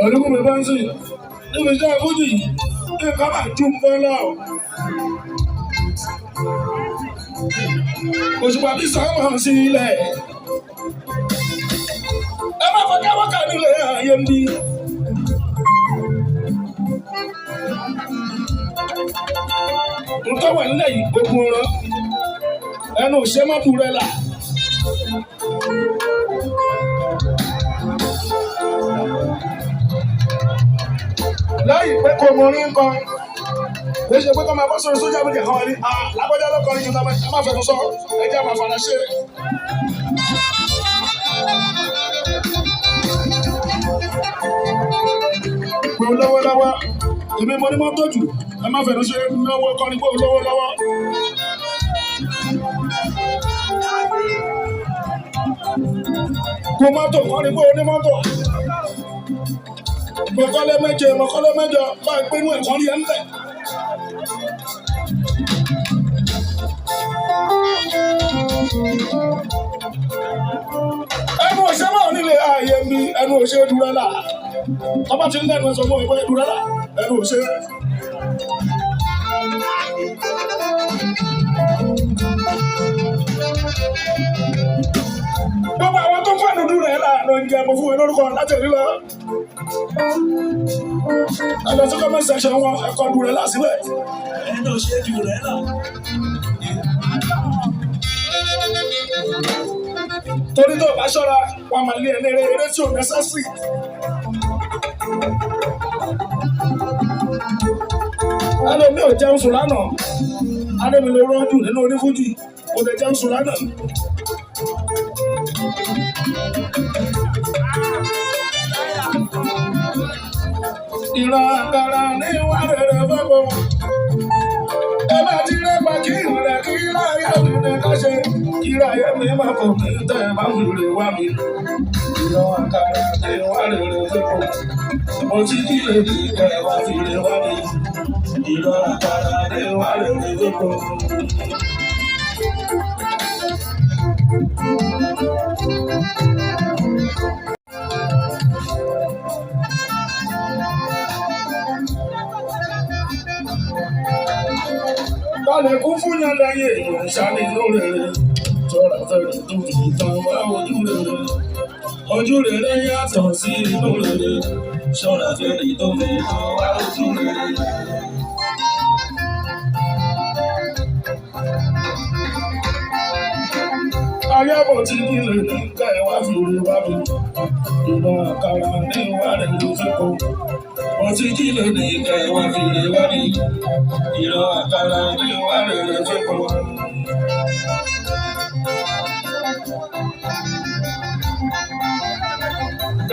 Olúkúmi bá ń sìn níbi iṣẹ́ fújì nǹkan máa ju nǹkan lọ. Òṣùpá bí sọ́mọ̀ sí ilẹ̀. Ẹ má fọjá wọ́kà nílé ayé ń bí. Nǹkan wà nílẹ̀ yìí gbogbo ọ̀rọ̀. Ẹnu òṣè má bu rẹ̀ là. Láyìí pé kò mọ orí nǹkan. Ó ṣe pé kọ́ máa bọ́ sórí sójà méjì kan wá ní lágbájá lọ́kọ̀ ní jùlọ ẹ má fẹnu sọ ẹjẹ́ máa fara ṣe. Pé olówó lọ́wọ́, èmi mo ní mọ́tò jù, ẹ má fẹnu ṣe náwó kọ́ ní pé olówó lọ́wọ́. Kó mọ́tò kọ́ ní pé onímọ́tò. Mọ̀kọ́lé méje, mọ̀kọ́lé mẹ́jọ, bá a gbénú ẹ̀kọ́ rí ẹ̀ ń bẹ̀. Ẹnu òṣè máa nílé ààyè ń bí ẹnu òṣè dúrẹ́là. Tọ́ba ti ń lẹ́nu ẹ̀sọ́ mọ́ ìwé dúrẹ́là ẹnu òṣè. Gbogbo àwọn tó fẹ́nu dúrẹ́là ló ń jẹ́ mo fún wọn lórúkọ láti rí lọ. Ẹ̀lọ́ tí kọ́mẹ́ntì section wọn ẹ̀kọ́ dúrẹ́là síbẹ̀. Ẹnu òṣè dúrẹ́là. Torí tó bá ṣọ́ra wọn máa lé ẹlẹ́rẹ́ eré tí ò nẹ́sẹ̀sì. Ẹlòmíì ò jẹun sùn lánàá. Adémi ló rọ́jú nínú onífújì. Kò lè jẹun sùn lánàá. Ìran àkàrà ní ìwà rere fọ́pọ̀. Ẹ bá ti rẹ́pà kí ìrìnlẹ̀ kí láyé òdìdẹ ká ṣe. Kíráyé mi máa fò mí tẹ́ ẹ bá ń lè wá mi. Ìran àkàrà ní ìwà rere fọ́pọ̀. Mo ti kí lè ní kẹ́ ẹ wá fi lè wá mi. Ìran àkàrà ní ìwà rere fọ́pọ̀. Balẹ̀ kún fún yàn láyé èèyàn ṣáni lóore rẹ̀. Tọ́ra fẹ́rẹ̀ tó fi tán wá ojú rere. Ojú rere yàtọ̀ sí inú rere. Ṣọ́ra fẹ́rẹ̀ tó fi tán wá ojú rere. Ayábọ̀ tí kí lè ní ká ẹ wá fi rè wá mi. Ìran àkàrà ní ìwà rẹ̀ ló fẹ́ kọ́. Ọtí kí lè ní ká ẹ wá fi rè wá mi. Ìran àkàrà ní ìwà rẹ̀ ló fẹ́ kọ́.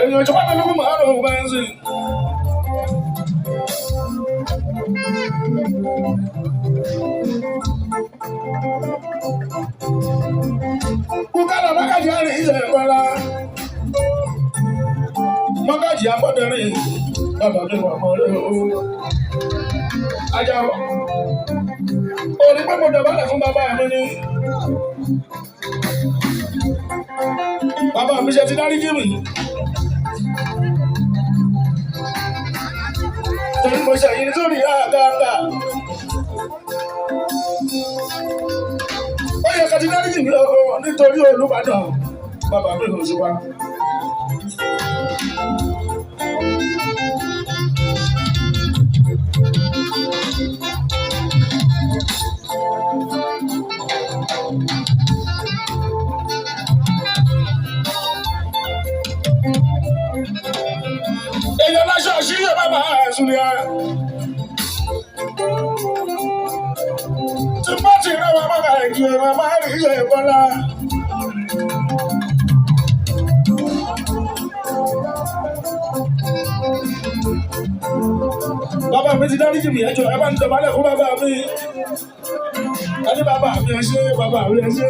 Èèyàn ìjọba mi lókun màá rọ̀ bá ń sìn. Kúkàlà mákàjì àrìn ilẹ̀ ìpara. Mákàjì abọ́dẹ̀rìn bàbá mi wà mọ́ rẹ̀ o. Ajá orí pé mo dọ̀bálẹ̀ fún bàbá mi ní. Bàbá mi ṣe ti dáríjì mi. Torí mo ṣe yìí sórí àgàgà. Ó yẹ ká ti dáríjì mi nítorí Olúbàdàn. Bàbá mi ló ṣe wá. Èèyàn láṣọ àṣírí bàbá Súlíà. Tí bá ti rẹ̀ wá bàbá ìjì ẹ̀rọ máa rí ilẹ̀ ìbọ́lá. Bàbá mi ti dáríjì mi ẹjọ́ ẹ bá ń dọ̀bálẹ̀ fún bàbá mi. Ẹni bàbá mi ẹ ṣé, bàbá mi ẹ ṣé.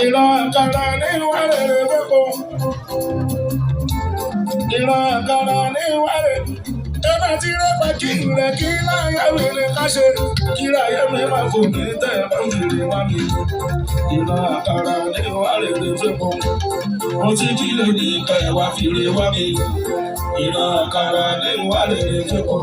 Ìran àkàrà ní ìwà rere fẹ́kọ̀ọ́. Ìran àkàrà ní ìwà rere. bá ti rẹ́pà kí rẹ̀ kí láyé rere ká ṣe kí láyé mi máa fò mí tẹ̀ bá mi rè wá mi. Ìran àkàrà ní wà rere fẹ́pọ̀. Mo ti jí lè ní kẹwàá fi rè wá mi. Ìran àkàrà ní wà rere fẹ́pọ̀.